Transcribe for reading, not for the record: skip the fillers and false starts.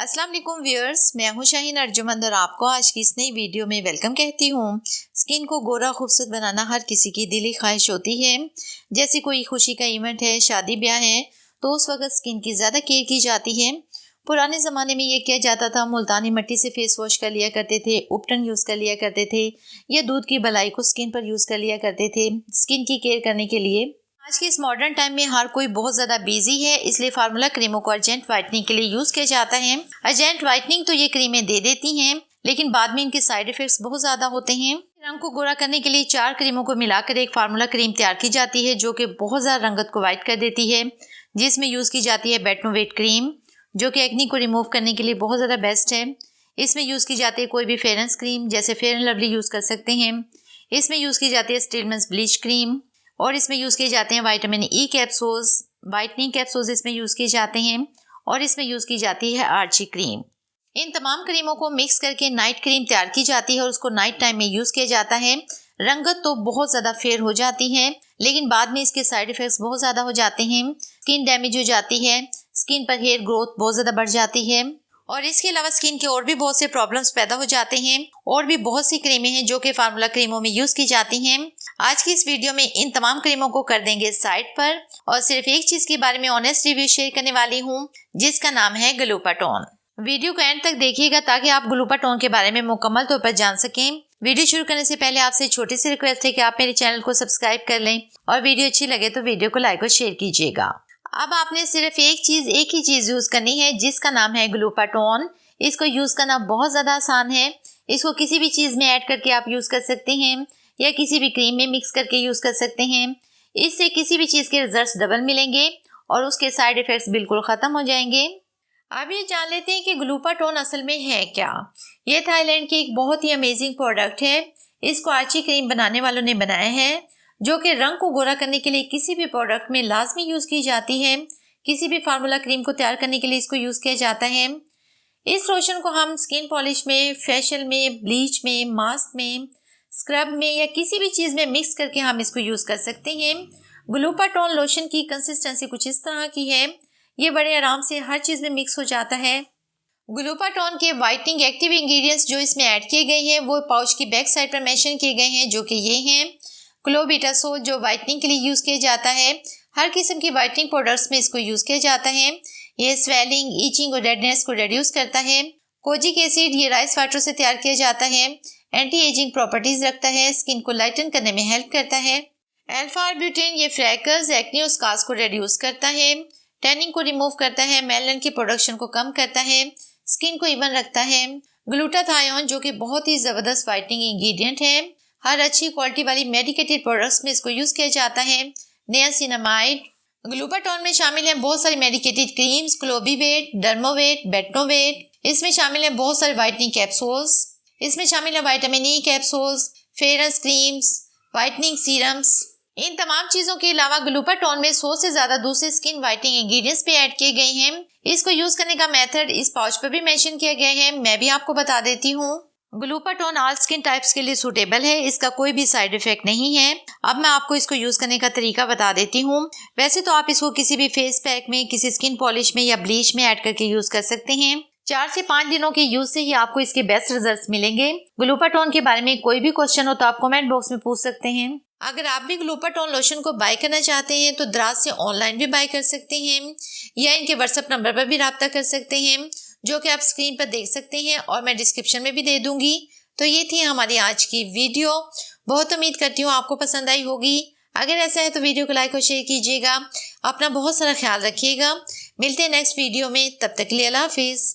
अस्सलाम वालेकुम व्यूअर्स, मैं हूं शाहीन अर्जुमंद और आपको आज की इस नई वीडियो में वेलकम कहती हूं। स्किन को गोरा खूबसूरत बनाना हर किसी की दिली ख्वाहिश होती है। जैसे कोई खुशी का इवेंट है, शादी ब्याह है, तो उस वक्त स्किन की ज़्यादा केयर की जाती है। पुराने ज़माने में ये किया जाता था, मुल्तानी मिट्टी से फेस वॉश कर लिया करते थे, उपटन यूज़ कर लिया करते थे या दूध की बलाई को स्किन पर यूज़ कर लिया करते थे स्किन की केयर करने के लिए। आज के इस मॉडर्न टाइम में हर कोई बहुत ज़्यादा बिजी है, इसलिए फार्मूला क्रीमों को अर्जेंट वाइटनिंग के लिए यूज़ किया जाता है। अर्जेंट वाइटनिंग तो ये क्रीमें दे देती हैं, लेकिन बाद में इनके साइड इफेक्ट्स बहुत ज़्यादा होते हैं। रंग को गोरा करने के लिए 4 क्रीमों को मिलाकर एक फार्मूला क्रीम तैयार की जाती है, जो कि बहुत ज़्यादा रंगत को वाइट कर देती है। जिसमें यूज़ की जाती है बेटनोवेट क्रीम, जो कि एक्नी को रिमूव करने के लिए बहुत ज़्यादा बेस्ट है। इसमें यूज़ की जाती है कोई भी फेयरेंस क्रीम, जैसे फेयर एंड लवली यूज़ कर सकते हैं। इसमें यूज़ की जाती है स्टीलमेंस ब्लीच क्रीम, और इसमें यूज़ किए जाते हैं vitamin E capsules, whitening capsules इसमें यूज़ किए जाते हैं, और इसमें यूज़ की जाती है आर्ची क्रीम। इन तमाम क्रीमों को मिक्स करके नाइट क्रीम तैयार की जाती है और उसको नाइट टाइम में यूज़ किया जाता है। रंगत तो बहुत ज़्यादा फेयर हो जाती है, लेकिन बाद में इसके साइड इफ़ेक्ट्स बहुत ज़्यादा हो जाते हैं। स्किन डैमेज हो जाती है, स्किन पर हेयर ग्रोथ बहुत ज़्यादा बढ़ जाती है, और इसके अलावा स्किन के और भी बहुत से प्रॉब्लम्स पैदा हो जाते हैं। और भी बहुत सी क्रीमें हैं जो कि फार्मूला क्रीमों में यूज़ की जाती हैं। आज की इस वीडियो में इन तमाम क्रीमों को कर देंगे साइड पर, और सिर्फ एक चीज़ के बारे में ऑनेस्ट रिव्यू शेयर करने वाली हूँ, जिसका नाम है ग्लूटाथोन। वीडियो को एंड तक देखिएगा ताकि आप ग्लूटाथोन के बारे में मुकम्मल तौर पर जान सकें। वीडियो शुरू करने से पहले आपसे छोटी सी रिक्वेस्ट है कि आप मेरे चैनल को सब्सक्राइब कर लें, और वीडियो अच्छी लगे तो वीडियो को लाइक और शेयर कीजिएगा। अब आपने सिर्फ एक ही चीज़ यूज़ करनी है, जिसका नाम है ग्लूटाथोन। इसको यूज़ करना बहुत ज़्यादा आसान है। इसको किसी भी चीज़ में ऐड करके आप यूज़ कर सकते हैं, या किसी भी क्रीम में मिक्स करके यूज़ कर सकते हैं। इससे किसी भी चीज़ के रिजल्ट्स डबल मिलेंगे और उसके साइड इफ़ेक्ट्स बिल्कुल ख़त्म हो जाएंगे। अब ये जान लेते हैं कि ग्लूटाथोन असल में है क्या। ये थाईलैंड की एक बहुत ही अमेजिंग प्रोडक्ट है। इसको आर्ची क्रीम बनाने वालों ने बनाया है, जो कि रंग को गोरा करने के लिए किसी भी प्रोडक्ट में लाजमी यूज़ की जाती है। किसी भी फार्मूला क्रीम को तैयार करने के लिए इसको यूज़ किया जाता है। इस लोशन को हम स्किन पॉलिश में, फेशियल में, ब्लीच में, मास्क में, स्क्रब में या किसी भी चीज़ में मिक्स करके हम इसको यूज़ कर सकते हैं। ग्लूटाथोन लोशन की कंसिस्टेंसी कुछ इस तरह की है। ये बड़े आराम से हर चीज़ में मिक्स हो जाता है। ग्लूटाथोन के वाइटनिंग एक्टिव इंग्रेडिएंट्स जो इसमें ऐड किए गए हैं वो पाउच की बैक साइड पर मेंशन किए गए हैं, जो कि ये हैं क्लोबेटासोल, जो वाइटनिंग के लिए यूज़ किया जाता है। हर किस्म की वाइटनिंग प्रोडक्ट्स में इसको यूज़ किया जाता है। ये स्वेलिंग, ईचिंग और रेडनेस को रिड्यूस करता है। कोजिक एसिड, ये राइस वाटर से तैयार किया जाता है। एंटी एजिंग प्रॉपर्टीज रखता है, स्किन को लाइटन करने में हेल्प करता है। अल्फा आर्ब्यूटिन, ये फ्रैकल्स, एक्ने और स्कार्स को रिड्यूस करता है, टैनिंग को रिमूव करता है, मेलानिन की प्रोडक्शन को कम करता है, स्किन को इवन रखता है। ग्लूटाथायोन, जो कि बहुत ही ज़बरदस्त वाइटनिंग इंग्रेडिएंट है, हर अच्छी क्वालिटी वाली मेडिकेटेड प्रोडक्ट्स में इसको यूज़ किया जाता है। नियासिनामाइड। ग्लूटाथोन में शामिल हैं बहुत सारी मेडिकेटेड क्रीम्स, क्लोबीवेट, डर्मोवेट, बेटनोवेट। इसमें शामिल हैं बहुत सारे वाइटनिंग कैप्सूल्स। इसमें शामिल है vitamin E capsules, fairness creams, whitening serums. इन तमाम चीज़ों के अलावा ग्लूटाथोन में 100 से ज़्यादा दूसरे स्किन वाइटनिंग इंग्रेडिएंट्स भी ऐड किए गए हैं। इसको यूज़ करने का मेथड इस पाउच पर भी मेंशन किया गया है, मैं भी आपको बता देती हूँ। ग्लूटाथोन ऑल स्किन टाइप्स के लिए सूटेबल है, इसका कोई भी साइड इफेक्ट नहीं है। अब मैं आपको इसको यूज़ करने का तरीका बता देती हूँ। वैसे तो आप इसको किसी भी फेस पैक में, किसी स्किन पॉलिश में या ब्लीच में ऐड करके यूज़ कर सकते हैं। 4 से 5 दिनों के यूज से ही आपको इसके बेस्ट रिजल्ट्स मिलेंगे। ग्लूटाथोन के बारे में कोई भी क्वेश्चन हो तो आप कमेंट बॉक्स में पूछ सकते हैं। अगर आप भी ग्लूटाथोन लोशन को बाय करना चाहते हैं तो दराज से ऑनलाइन भी बाय कर सकते हैं, या इनके व्हाट्सएप नंबर पर भी रब्ता कर सकते हैं, जो कि आप स्क्रीन पर देख सकते हैं और मैं डिस्क्रिप्शन में भी दे दूंगी। तो ये थी हमारी आज की वीडियो। बहुत उम्मीद करती हूँ आपको पसंद आई होगी। अगर ऐसा है तो वीडियो को लाइक और शेयर कीजिएगा। अपना बहुत सारा ख्याल रखिएगा। मिलते हैं नेक्स्ट वीडियो में, तब तक के लिए अल्लाह हाफिज़।